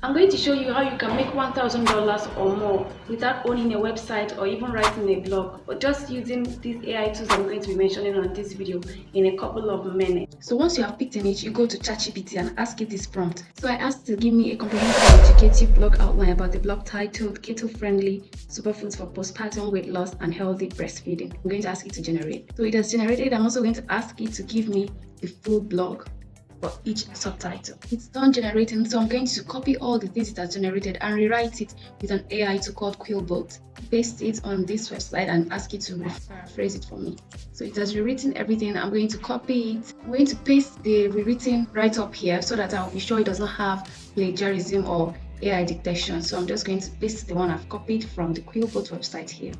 I'm going to show you how you can make $1,000 or more without owning a website or even writing a blog, or just using these AI tools I'm going to be mentioning on this video in a couple of minutes. So once you have picked an niche, you go to ChatGPT and ask it this prompt. So I asked to give me a comprehensive educative blog outline about the blog titled Keto-Friendly Superfoods for Postpartum Weight Loss and Healthy Breastfeeding. I'm going to ask it to generate. So it has generated. I'm also going to ask it to give me the full blog for each subtitle. It's done generating, so I'm going to copy all the things it has generated and rewrite it with an AI tool called Quillbot. Paste it on this website and ask it to rephrase it for me. So it has rewritten everything. I'm going to copy it. I'm going to paste the rewritten right up here so that I'll be sure it doesn't have plagiarism or AI detection. So I'm just going to paste the one I've copied from the Quillbot website here.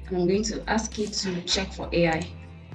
And I'm going to ask it to check for AI.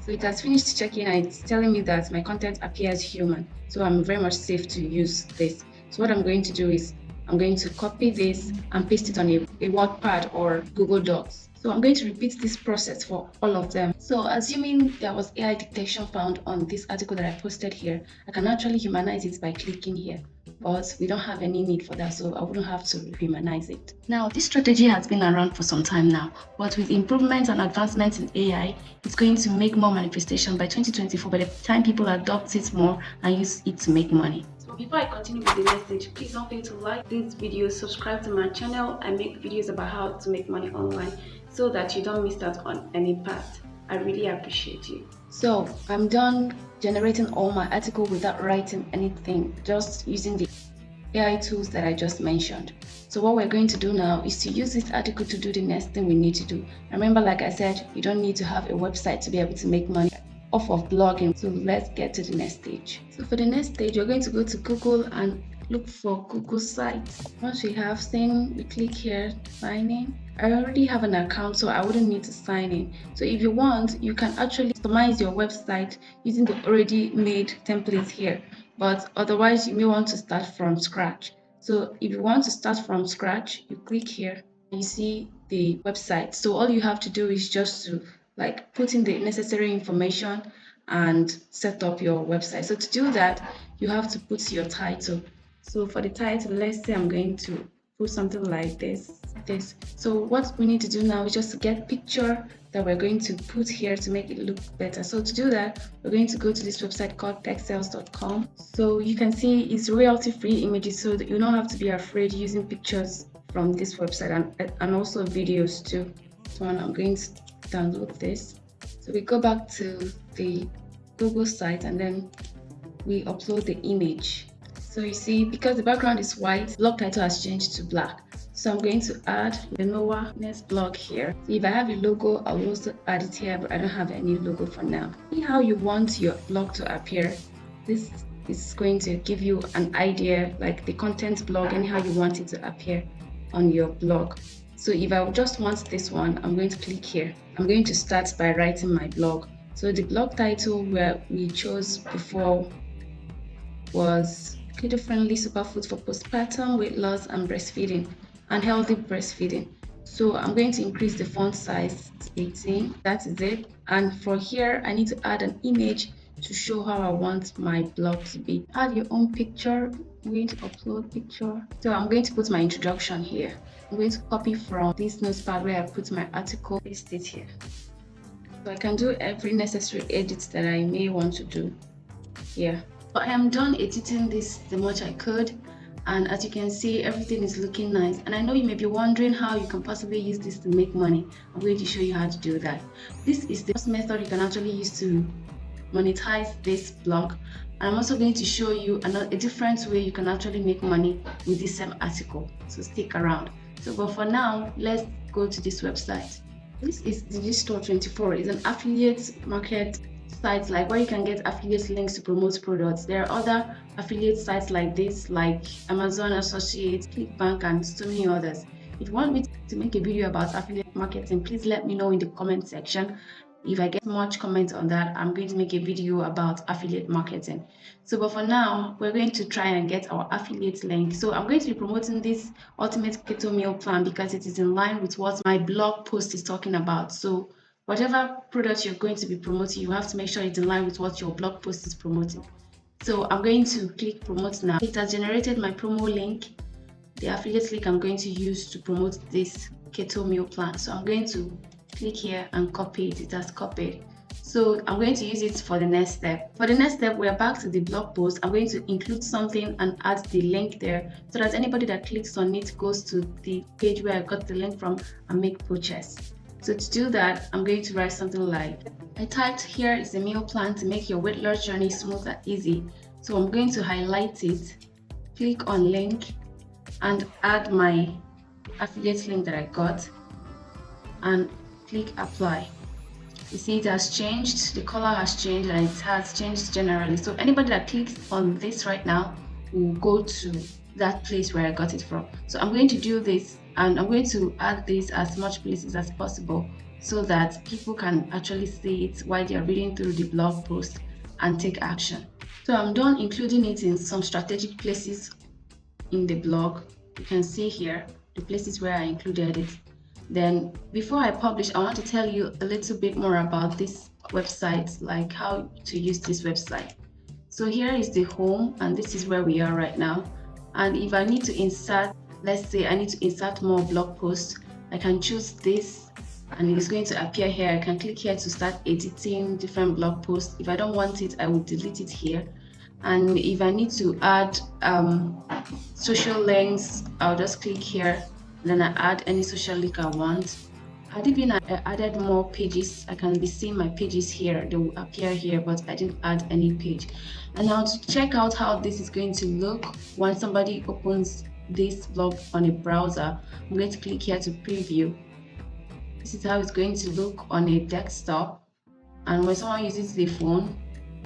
So it has finished checking and it's telling me that my content appears human. So I'm very much safe to use this. So what I'm going to do is I'm going to copy this and paste it on a WordPad or Google Docs. So I'm going to repeat this process for all of them. So assuming there was AI detection found on this article that I posted here, I can actually humanize it by clicking here. But we don't have any need for that, so I wouldn't have to humanize it. Now, this strategy has been around for some time now, but with improvements and advancements in AI, it's going to make more manifestation by 2024, by the time people adopt it more and use it to make money. So before I continue with the message, please don't forget to like this video, subscribe to my channel. I make videos about how to make money online so that you don't miss out on any part. I really appreciate you. So I'm done generating all my article without writing anything, just using the AI tools that I just mentioned. So what we're going to do now is to use this article to do the next thing we need to do. Remember, like I said, you don't need to have a website to be able to make money off of blogging. So let's get to the next stage. So for the next stage, we're going to go to Google and look for Google sites. Once we have seen, we click here, sign in. I already have an account, so I wouldn't need to sign in. So if you want, you can actually customize your website using the already made templates here. But otherwise, you may want to start from scratch. So if you want to start from scratch, you click here and you see the website. So all you have to do is just to put in the necessary information and set up your website. So to do that, you have to put your title. So for the title, let's say I'm going to put something like this. So what we need to do now is just to get picture that we're going to put here to make it look better. So to do that, we're going to go to this website called textiles.com. So you can see it's royalty-free images, so that you don't have to be afraid using pictures from this website and also videos too. So I'm going to download this. So we go back to the Google site and then we upload the image. So you see, because the background is white, blog title has changed to black. So I'm going to add the Noah next blog here. So if I have a logo, I'll also add it here, but I don't have any logo for now. See how you want your blog to appear. This is going to give you an idea, like the content blog and how you want it to appear on your blog. So if I just want this one, I'm going to click here. I'm going to start by writing my blog. So the blog title where we chose before was Keto-Friendly Superfoods for Postpartum Weight Loss and Breastfeeding and Healthy Breastfeeding. So I'm going to increase the font size to 18. That is it. And for here, I need to add an image to show how I want my blog to be. Add your own picture. I'm going to upload picture. So I'm going to put my introduction here. I'm going to copy from this notepad where I put my article, paste it here. So I can do every necessary edit that I may want to do here. So I am done editing this the much I could, and as you can see, everything is looking nice. And I know you may be wondering how you can possibly use this to make money. I'm going to show you how to do that. This is the first method you can actually use to monetize this blog. And I'm also going to show you a different way you can actually make money with this same article. So stick around. So but for now, let's go to this website. This is Digistore24. It's an affiliate market sites like where you can get affiliate links to promote products. There are other affiliate sites like this, like Amazon Associates, ClickBank, and so many others. If you want me to make a video about affiliate marketing, please let me know in the comment section. If I get much comment on that, I'm going to make a video about affiliate marketing. So but for now, we're going to try and get our affiliate link. So I'm going to be promoting this ultimate keto meal plan because it is in line with what my blog post is talking about. So whatever product you're going to be promoting, you have to make sure it's in line with what your blog post is promoting. So I'm going to click promote now. It has generated my promo link. the affiliate link I'm going to use to promote this keto meal plan. So I'm going to click here and copy it. It has copied. So I'm going to use it for the next step. For the next step, we're back to the blog post. I'm going to include something and add the link there so that anybody that clicks on it goes to the page where I got the link from and make purchase. So to do that, I'm going to write something like, I typed here is a meal plan to make your weight loss journey smooth and easy. So I'm going to highlight it, click on link, and add my affiliate link that I got and click apply. You see it has changed, the color has changed, and it has changed generally. So anybody that clicks on this right now will go to that place where I got it from. So I'm going to do this, and I'm going to add this as much places as possible so that people can actually see it while they are reading through the blog post and take action. So I'm done including it in some strategic places in the blog. You can see here the places where I included it. Then before I publish, I want to tell you a little bit more about this website, like how to use this website. So here is the home, and this is where we are right now. And if I need to insert, let's say I need to insert more blog posts, I can choose this and it's going to appear here. I can click here to start editing different blog posts. If I don't want it, I will delete it here. And if I need to add social links, I'll just click here, then I add any social link I want. And even I added more pages. I can be seeing my pages here, they will appear here, but I didn't add any page. And now to check out how this is going to look when somebody opens this blog on a browser, I'm going to click here to preview. This is how it's going to look on a desktop, and when someone uses the phone,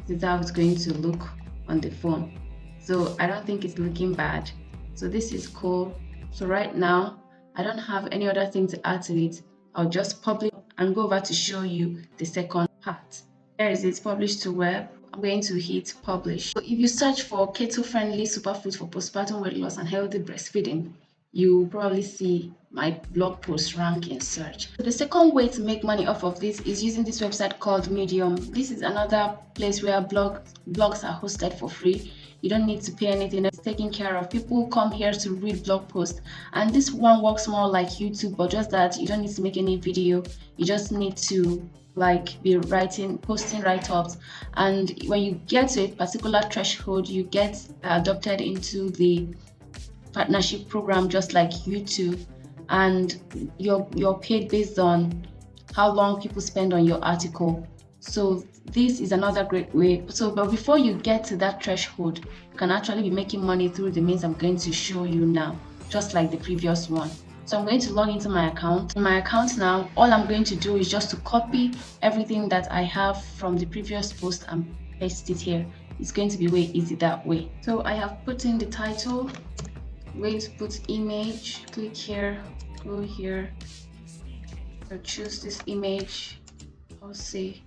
this is how it's going to look on the phone. So I don't think it's looking bad. So this is cool. So right now I don't have any other thing to add to it. I'll just publish and go over to show you the second part. There is it, publish to web. I'm going to hit publish. So if you search for keto-friendly superfood for postpartum weight loss and healthy breastfeeding, you probably see my blog post rank in search. So the second way to make money off of this is using this website called Medium. This is another place where blogs are hosted for free. You don't need to pay anything, it's taken care of. People come here to read blog posts, and this one works more like YouTube, but just that you don't need to make any video. You just need to be posting write-ups, and when you get to a particular threshold, you get adopted into the partnership program just like YouTube, and you're paid based on how long people spend on your article. So this is another great way. But before you get to that threshold, you can actually be making money through the means I'm going to show you now, just like the previous one. So I'm going to log into my account. In my account now, all I'm going to do is just to copy everything that I have from the previous post and paste it here. It's going to be way easy that way. So I have put in the title. I'm going to put image, click here, go here, I'll choose this image. I'll say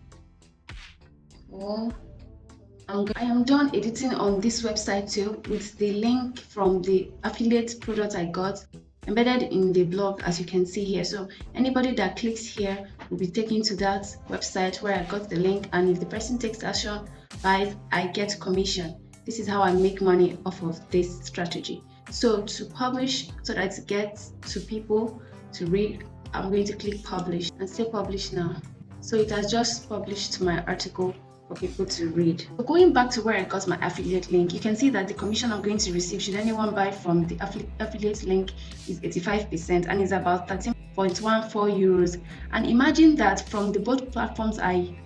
I am done editing on this website too, with the link from the affiliate product I got embedded in the blog, as you can see here. So anybody that clicks here will be taken to that website where I got the link, and if the person takes action, buys, I get commission. This is how I make money off of this strategy. So to publish, so that it gets to people to read, I'm going to click publish and say publish now. So it has just published to my article for people to read. So going back to where I got my affiliate link, you can see that the commission I'm going to receive should anyone buy from the affiliate link is 85%, and is about 13.14 euros. And imagine that from the both platforms I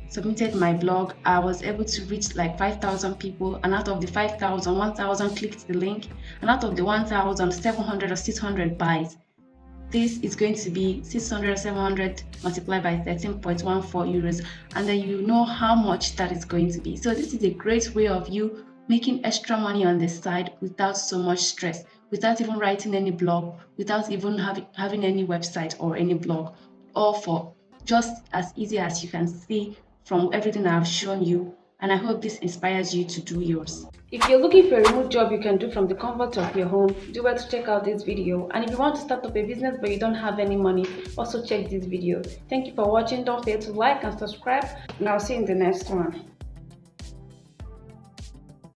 submitted my blog, I was able to reach like 5,000 people, and out of the 5,000, 1,000 clicked the link, and out of the 1,000, 700 or 600 buys. This is going to be 600 or 700 multiplied by 13.14 euros, and then you know how much that is going to be. So this is a great way of you making extra money on the side without so much stress, without even writing any blog, without even having any website or any blog, all for just as easy as you can see from everything I've shown you. And I hope this inspires you to do yours. If you're looking for a remote job you can do from the comfort of your home, do well to check out this video. And if you want to start up a business but you don't have any money, also check this video. Thank you for watching. Don't forget to like and subscribe, and I'll see you in the next one.